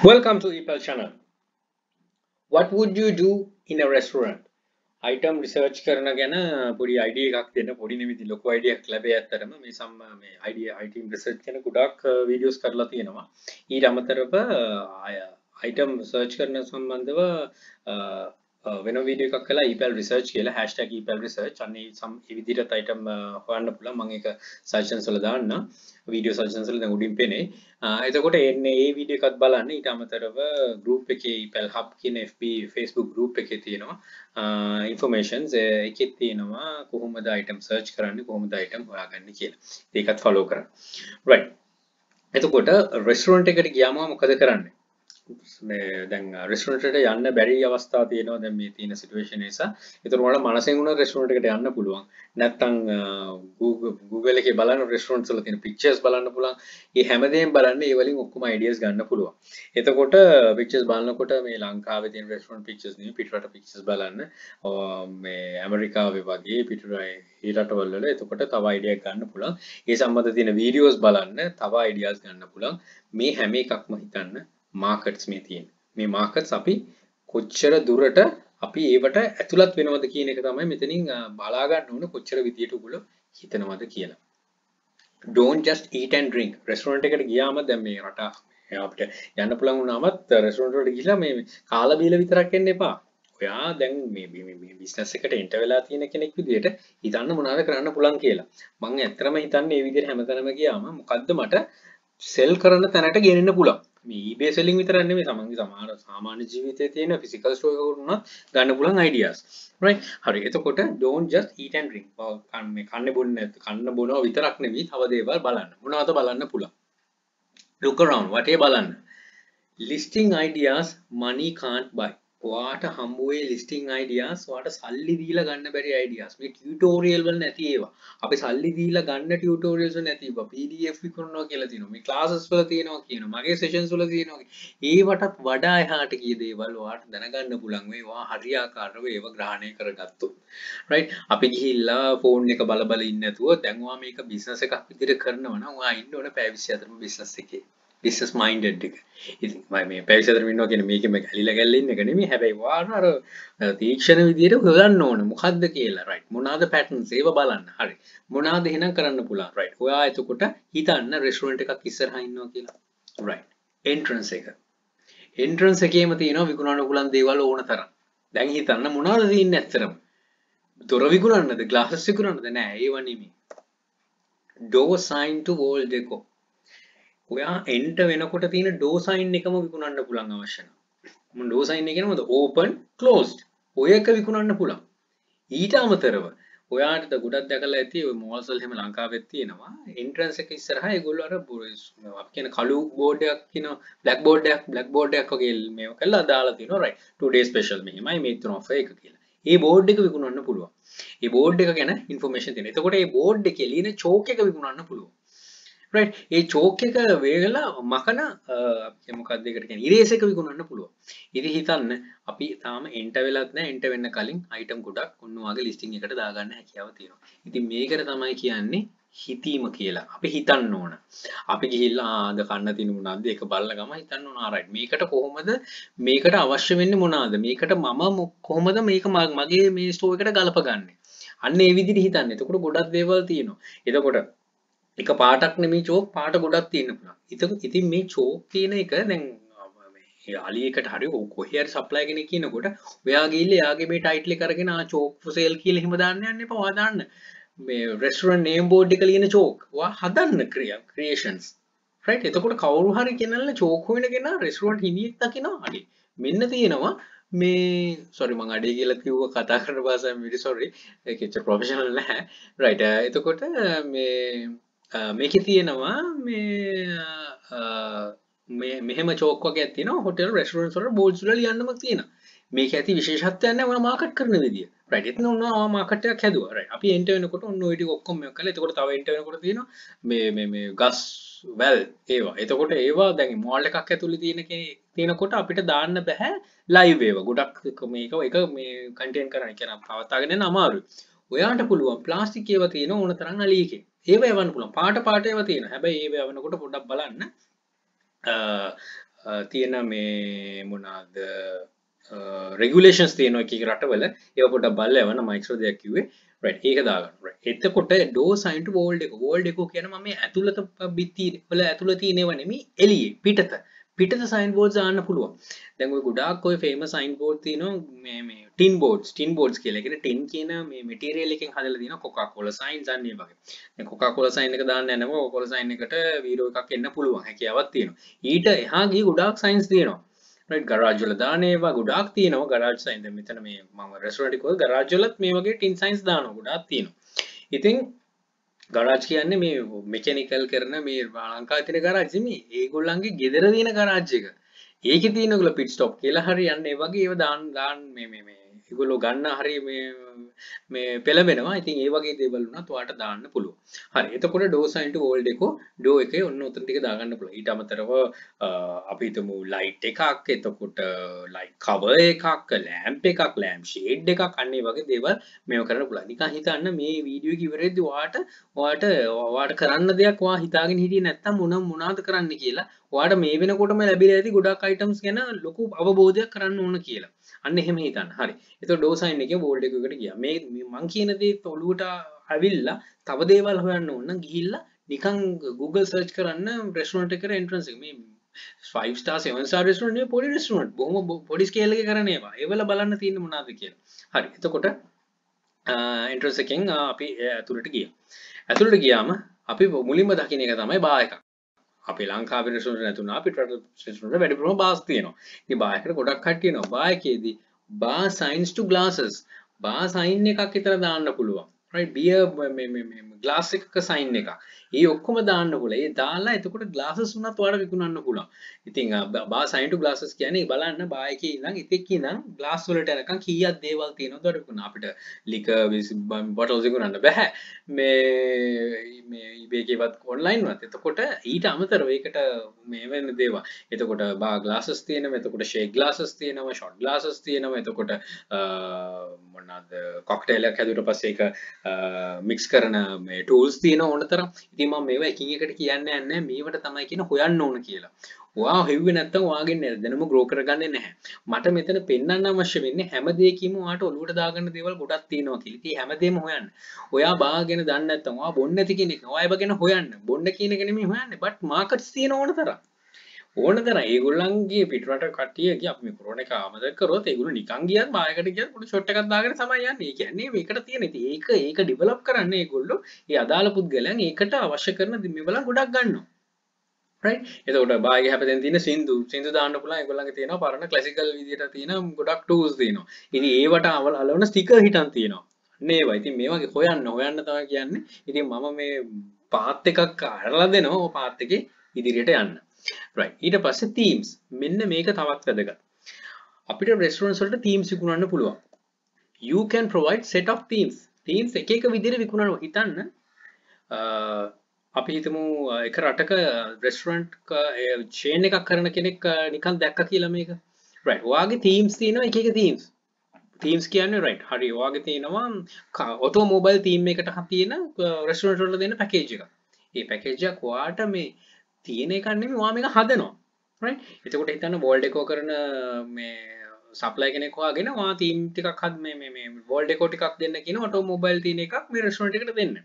Welcome to EPL channel. What would you do in a restaurant? Item research කරන ගැන පොඩි idea එකක් දෙන්න පොඩි නෙමෙයි ලොකු idea එකක් ලැබේ ඇත්තටම මේ idea item research ගැන ගොඩක් videos කරලා තියෙනවා. ඊට අමතරව item search කරන සම්බන්ධව වෙන වීඩියෝ එකක් කළා EPL research කියලා #EPL research අනේ මේ විදිහට item හොයන්න පුළුවන් මම ඒක suggestions වල දාන්න video suggestions වල දැන් උඩින් පේනේ එතකොට එන්නේ මේ වීඩියෝ එකත් බලන්න ඊට අමතරව group එකේ EPL hub කියන FB Facebook group එකේ තියෙනවා informations එකේ තියෙනවා කොහොමද item search කරන්නේ කොහොමද item හොයාගන්නේ කියලා ඒකත් follow කරන්න right එතකොට restaurant එකට ගියාම මොකද කරන්නේ මේ දැන් රෙස්ටොරන්ට් එකට යන්න බැරි අවස්ථා තියෙනවා දැන් මේ තියෙන සිටුේෂන් නිසා. ඒතර වල මනසෙන් උන රෙස්ටොරන්ට් එකට යන්න පුළුවන්. නැත්තම් Google එකේ බලන රෙස්ටොරන්ට්ස් වල තියෙන පික්චර්ස් බලන්න පුළුවන්. මේ හැමදේම බලන්න ඒ වලින් ඔක්කොම අයිඩියාස් ගන්න පුළුවන්. එතකොට පික්චර්ස් බලනකොට මේ ලංකාවේ තියෙන රෙස්ටොරන්ට් පික්චර්ස් නෙවෙයි පිටරට පික්චර්ස් බලන්න. මේ ඇමරිකාවේ වගේ පිටරට රටවල් වල එතකොට තව අයිඩියා ගන්න පුළුවන්. ඒ සම්බන්ධ තියෙන වීඩියෝස් බලන්න තව අයිඩියාස් ගන්න පුළුවන්. මේ හැම එකක්ම හිතන්න markets මේ තියෙන මේ markets අපි කොච්චර දුරට අපි ඒවට ඇතුළත් වෙනවද කියන එක තමයි මෙතනින් බලා ගන්න ඕන කොච්චර විදියට උගල හිතනවද කියලා don't just eat and drink restaurant එකට ගියාම දැන් මේ රට අපිට යන්න පුළුවන් වුණාමත් restaurant වලට ගිහලා මේ කාලා බීලා විතරක් එන්න එපා ඔයා දැන් මේ business එකට enter වෙලා තියෙන කෙනෙක් විදියට හිතන්න මොනවද කරන්න පුළුවන් කියලා මම ඇත්තටම හිතන්නේ මේ විදියට හැමතැනම ගියාම මොකද්ද මට sell කරන තැනට ගෙනෙන්න පුළුවන් මේ eBay selling විතරක් නෙමෙයි සමන්ගේ සාමාන්‍ය ජීවිතයේ තියෙන physical store එකකට උනත් ගන්න පුළුවන් ideas right හරි එතකොට don't just eat and drink මේ කන්න බොනවා විතරක් නෙමෙයි තව දේවල් බලන්න මොනවද බලන්න පුළුවන් look around වටේ බලන්න listing ideas money can't buy ඔයාට හම්බ වෙයි listing ideas ඔයාට සල්ලි දීලා ගන්න බැරි ideas මේ tutorial වල නැති ඒවා අපි සල්ලි දීලා ගන්න tutorials වල නැති ඒවා PDF විකුණනවා කියලා තියෙනවා මේ classes වල තියෙනවා කියනවා මගේ sessions වල තියෙනවා ඒවටත් වඩා එහාට ගිය දේවල් ඔයාට දැනගන්න පුළුවන් මේවා හරියාකාරව ඒව ග්‍රහණය කරගත්තොත් right අපි ගිහිල්ලා phone එක බල බල ඉන්නේ නැතුව දැන් ඔයා මේක business එකක් විදිහට කරනවා නම් ඔයා ඉන්න ඕන පැය 24ම business එකේ business minded එක. ඉතින් මම මේ පැවිසතරම ඉන්නවා කියන්නේ මේකෙම ගැලිලා ගැල්ලා ඉන්න එක නෙමෙයි. හැබැයි වාර අර තීක්ෂණ විදියට හොයන්න ඕන මොකද්ද කියලා. right. මොනවාද patterns ඒව බලන්න. හරි. මොනවාද එහෙනම් කරන්න පුළුවන්. right. ඔයා එතකොට හිතන්න restaurant එකක් ඉස්සරහා ඉන්නවා කියලා. right. entrance එක. entrance එකේම තියෙනවා විකුණන්න පුළුවන් දේවල් ඕන තරම්. දැන් හිතන්න මොනවද තියෙන්නේ ඇත්තටම? දොර විකුණන්නද? glasses විකුණන්නද? නෑ ඒව නෙමෙයි. door sign to wall DECO. ඔයා එන්ටර් වෙනකොට තියෙන door sign එකම විකුණන්න පුළුවන් අවශ්‍ය නම්. මොන door sign එක කියනවද? open closed. ඔය එක විකුණන්න පුළුවන්. ඊට අමතරව ඔයාට ගොඩක් දැකලා ඇති ඔය malls වල හැම ලංකාවෙත් තියෙනවා. entrance එක ඉස්සරහා ඒගොල්ලෝ අර අපි කියන කළු board එකක් කියන black board එකක් වගේ මේව කරලා දාලා තියෙනවා. right. today special මෙහිමයි මේ තුන offer එක කියලා. ඒ board එක විකුණන්න පුළුවන්. ඒ board එක ගැන information තියෙනවා. එතකොට ඒ board එකේ ලියන chalk එක විකුණන්න පුළුවන්. right ඒ චෝක් එක වේගලා මකන මොකක්ද ඒකට කියන්නේ ඉරේස් එක විකුණන්න පුළුවන්. ඉතින් හිතන්න අපි තාම එන්ටර් වෙලත් නැහැ එන්ටර් වෙන්න කලින් අයිටම් ගොඩක් ඔන්න ඔයගේ ලිස්ටිං එකට දාගන්න හැකියාව තියෙනවා. ඉතින් මේකට තමයි කියන්නේ හිතීම කියලා. අපි හිතන්න ඕන. අපි ගිහිල්ලා අද කන්න තියෙන මොනවද ඒක බලන ගම හිතන්න ඕන right මේකට කොහොමද මේකට අවශ්‍ය වෙන්නේ මොනවද මේකට මම කොහොමද මේක මගේ මේ ස්ටෝර් එකට ගලපගන්නේ. අන්න ඒ විදිහට හිතන්න. එතකොට ගොඩක් දේවල් තියෙනවා. එතකොට එක පාටක් නෙමෙයි චෝක් පාට ගොඩක් තියෙන්න පුළුවන්. ඉතින් මේ චෝක් කියන එක දැන් මේ අලියකට හරි කොහේ හරි සප්ලයි කෙනෙක් කියනකොට ඔයා ගිහිල්ලා එයාගේ මේ ටයිටල් එක අරගෙන චෝක් for sale කියලා එහෙම දාන්න යන්න එපා. ඔයා දාන්න මේ restaurant name board එක ලියන චෝක්. ඔයා හදන්න creations. right? එතකොට කවුරු හරි කෙනල්ලා චෝක් හොයන කෙනා restaurant හිමියෙක් දකිනවා. හරි. මෙන්න තියෙනවා මේ sorry මම අඩේ කියලා කිව්ව කතා කරන භාෂාවෙන් very sorry. ඒකෙච්ච professional නැහැ. right. එතකොට මේ මේකේ තියෙනවා මේ මෙහෙම චෝක් වගේක් තියෙනවා හොටෙල් රෙස්ටොරන්ට්ස් වල බෝඩ්ස් වල ලියන්නම තියෙනවා මේක ඇති විශේෂත්වයක් නැහැ ඔයා මාකට් කරන විදිය රයිට් එතන ඔයා මාකට් එකක් හැදුවා රයිට් අපි එන්ටර් වෙනකොට ඔන්න ඔය ටික ඔක්කොම මේක කළා එතකොට තව එන්ටර් වෙනකොට තියෙනවා මේ ගස් වැල් ඒවා එතකොට ඒවා දැන් මෝල් එකක් ඇතුලේ තියෙනකොට අපිට දාන්න බෑ ලයිව් ඒවා ගොඩක් මේක මේ කන්ටෙන්ට් කරන්න කියන පවත්වාගෙන යන්න අමාරුයි ඔයාට පුළුවන් ප්ලාස්ටික් ඒවා තියෙන ඕන තරම් අලියකින් ඒව යවන්න පුළුවන් පාට ඒවා තියෙනවා හැබැයි ඒව යවනකොට පොඩ්ඩක් බලන්න තියෙන මේ මොනවාද regulations තියෙනවා එක එක රටවල ඒවා පොඩ්ඩක් බලලා යවන්න මම එක්ස්ට්‍රා දෙයක් කිව්වේ right ඒක දාගන්න right එතකොට door sign to wall deco කියන මම මේ ඇතුළත බිත්ති වල ඇතුළත තියෙනව නෙමෙයි එළියේ පිටත sign boards දාන්න පුළුවන් දැන් ඔය ගොඩාක් ඔය famous sign board තියෙනවා මේ tin boards කියලා. ඒ කියන්නේ tin කියන මේ material එකෙන් හදලා තියෙනවා coca cola signs අන්න ඒ වගේ. දැන් coca cola sign එක දාන්න යනකොට coca cola sign එකට වීරෝ එකක් එන්න පුළුවන් හැකියාවක් තියෙනවා. ඊට එහා ගිය ගොඩාක් signs තියෙනවා. right garage වල දාන ඒවා ගොඩාක් තියෙනවා garage sign. දැන් මෙතන මේ මම restaurant එකේ garage වලත් මේ වගේ tin signs දානවා ගොඩාක් තියෙනවා. ඉතින් garage කියන්නේ මේ mechanical කරන මේ ලංකාවේ තියෙන garage නෙමෙයි. ඒගොල්ලන්ගේ ගෙදර තියෙන garage එක. ඒකේ තියෙනගොල්ල pit stop කියලා හරි යන්නේ ඒ වගේ ඒව දාන්න මේ ඒගොල්ලෝ ගන්න හරි මේ පෙළඹෙනවා. ඉතින් ඒ වගේ දේවල් වුණත් ඔයාලට දාන්න පුළුවන්. හරි. එතකොට door sign to wall deco door එකේ ඔන්න උතන ටික දාගන්න පුළුවන්. ඊට අමතරව අපි හිතමු light එකක්, එතකොට light cover එකක්, lamp එකක්, lamp shade එකක් අන්න ඒ වගේ දේවල් මේව කරන්න පුළුවන්. නිකන් හිතන්න මේ වීඩියෝ එක ඉවරෙද්දී ඔයාලට කරන්න දෙයක් ඔයා හිතාගෙන හිටියේ නැත්තම් මොනවද කරන්න කියලා ඔයාලට මේ වෙනකොටම ලැබිලා ඇති ගොඩක් items ගැන ලොකු අවබෝධයක් කරන්න ඕන කියලා. අන්න එහෙම හිතන්න. හරි. එතකොට door sign එකේ wall deco එකට ගියා. මේ මං කියන දේ ඔළුවට ඇවිල්ලා තව දේවල් හොයන්න ඕන නම් ගිහිල්ලා නිකන් Google search කරන්න restaurant එකට entrance එක. මේ 5 star 7 star restaurant නෙවෙයි පොඩි restaurant. බොහොම පොඩි scale එකේ කරන ඒවා. ඒවල බලන්න තියෙන්නේ මොනවද කියලා. හරි. එතකොට entrance එකෙන් අපි ඇතුළට ගියා. ඇතුළට ගියාම අපි මුලින්ම දකින්න එක තමයි බා එකක්. අපේ ලංකාවේ රෙස්ටොරන්ට් නැතුණා අපිට රෙස්ටොරන්ට් වල වැඩිපුරම බාස් තියෙනවා. ඉතින් බා එකට ගොඩක් කට්ටිය එනවා. බා එකේදී bar signs to glasses bar sign එකක් විතර දාන්න පුළුවන්. right beer මේ glass එකක sign එකක්. ඒ ඔක්කොම දාන්න පුළුවන්. ඒ දාලා එතකොට glasses උනත් ඔයාලට විකුණන්න පුළුවන්. ඉතින් bar sign to glasses කියන්නේ බලන්න bar එකේ ඉඳන් ඉතින් ඉඳන් glass වලට යනකම් කීයක් දේවල් තියෙනවද ඔයාලට විකුණන්න. අපිට liquor bottles විකුණන්න බෑ. මේ eBay එකේවත් online වත්. එතකොට ඊට අමතරව ඒකට මේ වෙන දේවල්. එතකොට bar glasses තියෙනවා. එතකොට shake glasses තියෙනවා. shot glasses තියෙනවා. එතකොට මොනවාද cocktail එකක් හැදුවට පස්සේ ඒක mix කරන මේ tools තියෙනවා ඕන තරම්. ඉතින් මම මේවා එකින් එකට කියන්නේ නැහැ. මේවට තමයි කියන හොයන්න ඕන කියලා. ඔයා හෙව්වේ නැත්තම් ඔයාගෙන් දැනුම grow කරගන්නේ නැහැ. මට මෙතන පෙන්වන්න අවශ්‍ය වෙන්නේ හැම දෙයකින්ම ඔයාට ඔලුවට දාගන්න දේවල් ගොඩක් තියෙනවා කියලා. ඉතින් හැමදේම හොයන්න. ඔයා බාර් ගැන දන්නේ නැත්තම් ඔයා බොන්න නැති කෙනෙක්. ඔයා ඒව ගැන හොයන්න. බොන්න කියන එක නෙමෙයි හොයන්නේ. but markets තියෙන ඕන තරම්. ඕන තරම් ඒගොල්ලන්ගේ පිටරට කට්ටිය ගියා අපි මේ කොරෝනා එක ආමද කරොත් ඒගොල්ලෝ නිකන් ගියත් බායකට ගියත් පොඩි ෂොට් එකක් දාගෙන තමයි යන්නේ. ඒ කියන්නේ මේකට තියෙන. ඉතින් ඒක ඩෙවලොප් කරන්න ඒගොල්ලෝ ඒ අදාළ පුද්ගලයන් ඒකට අවශ්‍ය කරන මේවල ගොඩක් ගන්නවා. right එතකොට බාගේ හැපෙන් තියෙන සින්දු දාන්න පුළුවන්. ඒගොල්ලන්ගේ තියෙනවා පරණ ක්ලාසිකල් විදියට තියෙන ගොඩක් tools තියෙනවා. ඉතින් ඒවට අලවන ස්ටිකර් හිටන් තියෙනවා. නේවා. ඉතින් මේ වගේ හොයන්න තමයි කියන්නේ. ඉතින් මම මේ පාත් එකක් අරලා දෙනවා. ඔය පාත් එකේ ඉදිරියට යන්න. right ඊට පස්සේ themes මෙන්න මේක තවත් වැදගත්. අපිට restaurants වලට themes විකුණන්න පුළුවන්. you can provide set of themes එක විදිහට විකුණනවා. හිතන්න අපි හිතමු එක රටක restaurant chain එකක් කරන කෙනෙක් නිකන් දැක්ක කියලා මේක. right ඔයාගේ themes තියෙනවා එක themes කියන්නේ right හරි ඔයාගේ තියෙනවා automobile theme එකට තියෙන restaurant වල දෙන package එක. මේ package එක ඔයාට මේ තියෙන එකක් නෙමෙයි ඔයා මේක හදනවා. right එතකොට හිතන්න wall deco කරන මේ supply කෙනෙක් හොයාගෙන ඔයා theme ටිකක් මේ wall deco ටිකක් දෙන්න කියන automobile තියෙන එකක් මේ restaurant එකට දෙන්න.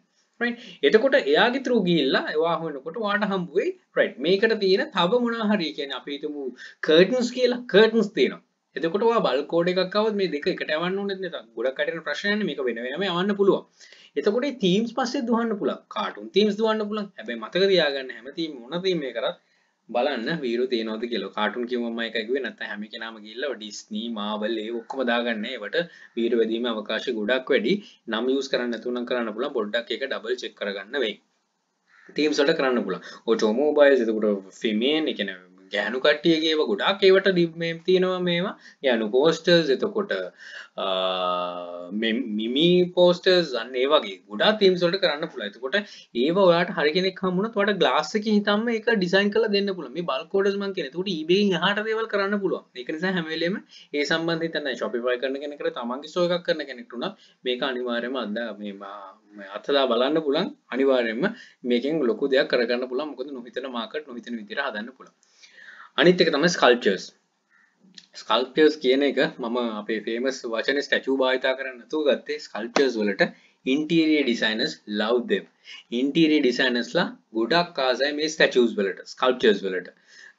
right එතකොට එයාගේ through ගිහිල්ලා ඔයා හොයනකොට ඔයාට හම්බ වෙයි right මේකට තියෙන තව මොනවා හරි කියන්නේ අපි හිතමු curtains කියලා curtains තියෙනවා. එතකොට ඔයා bulk code එකක් આવොත් මේ දෙක එකට යවන්න ඕනෙත් නේද? ගොඩක් කටින ප්‍රශ්නයක් නේ මේක වෙනම යවන්න පුළුවන්. එතකොට මේ themes පස්සේ දුවන්න පුළුවන්. cartoon themes දුවන්න පුළුවන්. හැබැයි මතක තියාගන්න හැම theme මොන theme එකකට බලන්න වීරෝ තියෙනවද කියලා. cartoon කියමු මම එකයි කිව්වේ නැත්නම් හැම කෙනාම ගිහිල්ලා Disney, Marvel ඒ ඔක්කොම දාගන්න. ඒවට වීරෝ වැදීමේ අවකාශය ගොඩක් වැඩි. නම් use කරන්න නැතුව නම් කරන්න පුළුවන්. පොඩ්ඩක් ඒක double check කරගන්න වෙයි. themes වලට කරන්න පුළුවන්. automobiles එතකොට female ඒ කියන්නේ ගැහණු කට්ටියගේ ඒවා ගොඩාක් ඒවට මේ තියෙනවා මේවා යනු posters එතකොට මිමි posters අන්න ඒ වගේ ගොඩාක් themes වලට කරන්න පුළුවන්. එතකොට ඒවා ඔයාලට හරි කෙනෙක් හම්බුනොත් ඔයාලට glass එකකින් හිතන්න ඒක design කරලා දෙන්න පුළුවන්. මේ bulk orders මං කියන්නේ. එතකොට eBay එකෙන් එහාට දේවල් කරන්න පුළුවන්. ඒක නිසා හැම වෙලෙම ඒ සම්බන්ධයෙන් තමයි Shopify කරන කෙනෙකුට තමන්ගේ store එකක් කරන කෙනෙකුට උනත් මේක අනිවාර්යයෙන්ම මේ අත්දැක බලන්න පුළුවන්. අනිවාර්යයෙන්ම මේකෙන් ලොකු දෙයක් කරගන්න පුළුවන්. මොකද නොහිතන market නොහිතන විදිහට හදන්න පුළුවන්. අනිත් එක තමයි ස්කල්ප්චර්ස්. ස්කල්ප්චර්ස් කියන එක මම අපේ ෆේමස් වචනේ ස්ටැචු භාවිතා කරන්න නැතුව ගත්තේ ස්කල්ප්චර්ස් වලට interior designers love them. Interior ඩිසයිනර්ස්ලා ගොඩක් ආසයි මේ ස්ටැචුස් වලට, ස්කල්ප්චර්ස් වලට.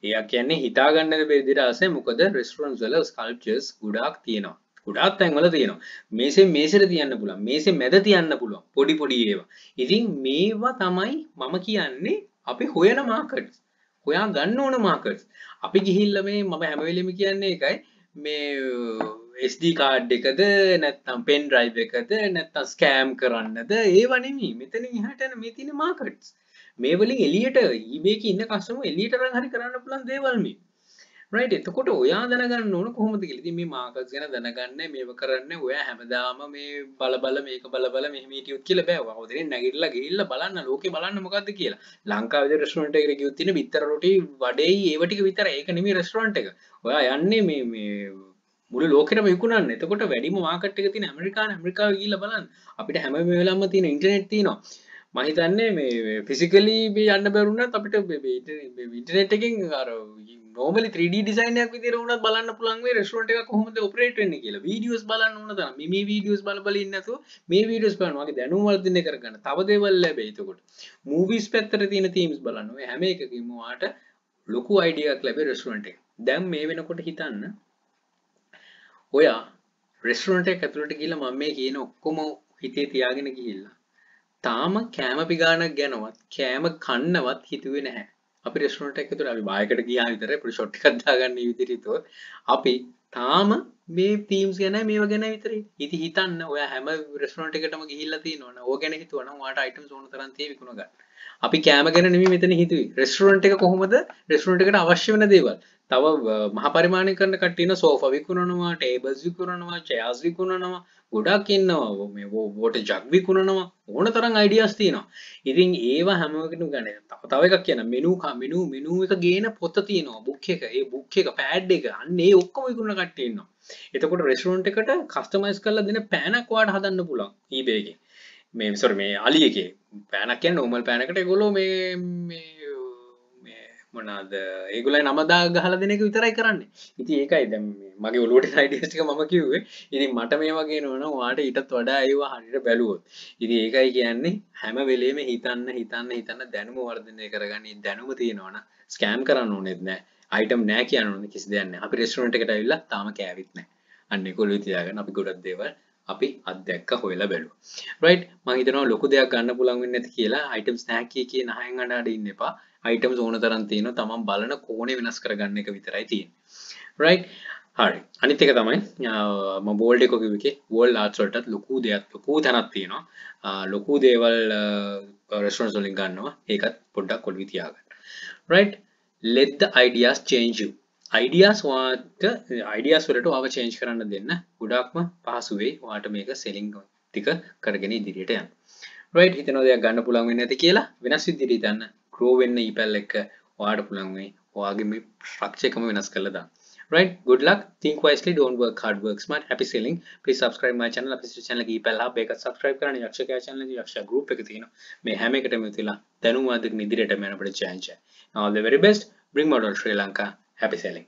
එයා කියන්නේ හිතා ගන්න බැරි විදිහට ආසයි. මොකද රෙස්ටොරන්ට්ස් වල ස්කල්ප්චර්ස් ගොඩක් තියෙනවා. ගොඩාක් තැන්වල තියෙනවා. මේසෙට තියන්න පුළුවන්. මේසෙ මැද තියන්න පුළුවන්. පොඩි පොඩි ඒවා. ඉතින් මේවා තමයි මම කියන්නේ අපි හොයන මාකට්ස්. හොයා ගන්න ඕන මාකට්ස්. අපි ගිහිල්ලා මේ මම හැම වෙලෙම කියන්නේ ඒකයි මේ SD කාඩ් එකද නැත්නම් පෙන් ඩ්‍රයිව් එකද නැත්නම් ස්කෑම් කරන්නද ඒව නෙමෙයි. මෙතන ඉහට යන මේ තියෙන මාකට්ස්. මේ වලින් එළියට eBay එකේ ඉන්න කස්ටමර් එළියට අරන් හරි කරන්න පුළුවන් දේවල් මේ. රයිට්. එතකොට ඔයා දැනගන්න ඕන කොහොමද කියලා. ඉතින් මේ මාකට්ස් ගැන දැනගන්න මේව කරන්න ඔයා හැමදාම මේ බල මේක බල මෙහෙම හිටියොත් කියලා බෑ. ඔයා ඔතනින් නැගිටලා ගිහිල්ලා බලන්න ලෝකේ බලන්න මොකද්ද කියලා. ලංකාවේ රෙස්ටොරන්ට් එකකට ගියොත් තියෙන බිත්තර රොටි වඩේයි ඒව ටික විතරයි. ඒක නෙමෙයි රෙස්ටොරන්ට් එක. ඔයා යන්නේ මේ මුළු ලෝකෙටම විකුණන්න. එතකොට වැඩිම මාකට් එක තියෙන ඇමරිකාවේ ගිහිල්ලා බලන්න. අපිට හැම වෙලාවෙම තියෙන ඉන්ටර්නෙට් තියෙනවා. මම හිතන්නේ මේ ෆිසිකලි මේ යන්න බැරුණත් අපිට ඉන්ටර්නෙට් එකෙන් අර normally 3D design එකක් විදිහට වුණත් බලන්න පුළුවන් මේ රෙස්ටොරන්ට් එක කොහොමද ඔපරේට් වෙන්නේ කියලා. වීඩියෝස් බලන්න ඕන තරම්. මේ වීඩියෝස් බල ඉන්න නැතුව මේ වීඩියෝස් බලන්න. වගේ දැනුම වර්ධනය කරගන්න. තව දේවල් ලැබෙයි. එතකොට මූවිස් පැත්තට තියෙන තීම්ස් බලන්න. ඔය හැම එකකින්ම ඔයාට ලොකු අයිඩියා එකක් ලැබෙයි රෙස්ටොරන්ට් එක. දැන් මේ වෙනකොට හිතන්න ඔයා රෙස්ටොරන්ට් එක ඇතුළට ගිහලා මම මේ කියන ඔක්කොම හිතේ තියාගෙන ගිහිල්ලා තාම කෑම පිගානක් ගැනවත් කෑම කන්නවත් හිතුවේ නැහැ. අපි රෙස්ටොරන්ට් එකකට අපි බායකට ගියා විතරයි පොඩි ෂොට් එකක් දාගන්න විදිහට හිතුවොත් අපි තාම මේ තීම්ස් ගැන මේව ගැන විතරයි. ඉතින් හිතන්න ඔයා හැම රෙස්ටොරන්ට් එකකටම ගිහිල්ලා තියෙනවනේ. ඕක ගැන හිතුවනම් ඔයාට අයිටම්ස් ඕන තරම් තියෙ විකුණ ගන්න. අපි කෑම ගැන නෙමෙයි මෙතන හිතුවේ. රෙස්ටොරන්ට් එක කොහොමද රෙස්ටොරන්ට් එකට අවශ්‍ය වෙන දේවල්. තව මහා පරිමාණය කරන කට්ටිය ඉන්න සෝෆා විකුණනවා, ටේබල්ස් විකුණනවා, චෙයර්ස් විකුණනවා. ගොඩක් ඉන්නවා මේ වෝටර් ජග් විකුණනවා ඕන තරම් අයිඩියාස් තියෙනවා. ඉතින් ඒවා හැම එකකටම ගන්න. තව එකක් කියන මෙනු එක ගේන පොත තියෙනවා බුක් එක. ඒ බුක් එක පෑඩ් එක අන්න ඒ ඔක්කොම විකුණන කට්ටිය ඉන්නවා. එතකොට රෙස්ටොරන්ට් එකට කස්ටමයිස් කරලා දෙන පෑනක් ඔයාලට හදන්න පුළුවන් eBay එකේ. මේ අලි එකේ පෑනක් කියන්නේ normal පෑනකට ඒගොල්ලෝ මේ මොනවාද ඒගොල්ලන් නම දා ගහලා දෙන එක විතරයි කරන්නේ. ඉතින් ඒකයි දැන් මගේ ඔළුවට අයිඩියාස් ටික මම කිව්වේ. ඉතින් මට මේවා කියනවනම් ඔයාට ඊටත් වඩා ඒවා හරියට බැලුවොත්. ඉතින් ඒකයි කියන්නේ හැම වෙලෙම හිතන්න දැනුම වර්ධනය කරගන්න. දැනුම තියෙනවනම් ස්කෑම් කරන්න ඕනෙත් නැහැ. අයිටම් නැහැ කියන්න ඕනේ කිසි දෙයක් නැහැ. අපි රෙස්ටොරන්ට් එකට ඇවිල්ලා තාම කෑවිත් නැහැ. අන්න ඒක ඔළුවේ තියාගන්න අපි ගොඩක් දේවල් අපි අත්දැක්ක හොයලා බැලුවා. රයිට් මම හිතනවා ලොකු දෙයක් ගන්න පුළුවන් වෙන්නේ නැති කියලා අයිටම්ස් නැහැ කිය නහයෙන් අඬ ඉන්න එපා. අයිටම්ස් ඕන තරම් තියෙනවා. තමන් බලන කෝණේ වෙනස් කරගන්න එක විතරයි තියෙන්නේ. රයිට් හරි. අනිත් එක තමයි මම බෝල්ඩ් එක කිව්වේ වෝල් ආර්ට්ස් වලටත් ලොකු තැනක් තියෙනවා. ලොකු දේවල් රෙස්ටොරන්ට්ස් වලින් ගන්නවා. ඒකත් පොඩ්ඩක් ඔළුවේ තියාගන්න. Right let the ideas change you. ideas වලට ඔයාව change කරන්න දෙන්න ගොඩක්ම පහසු වෙයි. ඔයාට මේක selling ටික කරගෙන ඉදිරියට යන්න. රයිට් හිතනවා දෙයක් ගන්න පුළුවන් වෙන්නේ නැති කියලා වෙනස් විදිහට හිතන්න. grow වෙන්න ඊපැල් එක ඔයාට පුළුවන් වෙයි. ඔයාගේ මේ structure එකම වෙනස් කරලා දාන්න. Right, good luck, think wisely, don't work hard, work smart. Happy selling. Please subscribe my channel. අපේ channel එක ඊපැල් හබ් එක subscribe කරන්න. යක්ෂකයා channel එක යක්ෂ group එක තියෙනවා. මේ හැම එකටම තියලා දැනුම අධික ඉදිරියට යන්න අපිට chance. All the very best. Bring model Sri Lanka. Happy selling.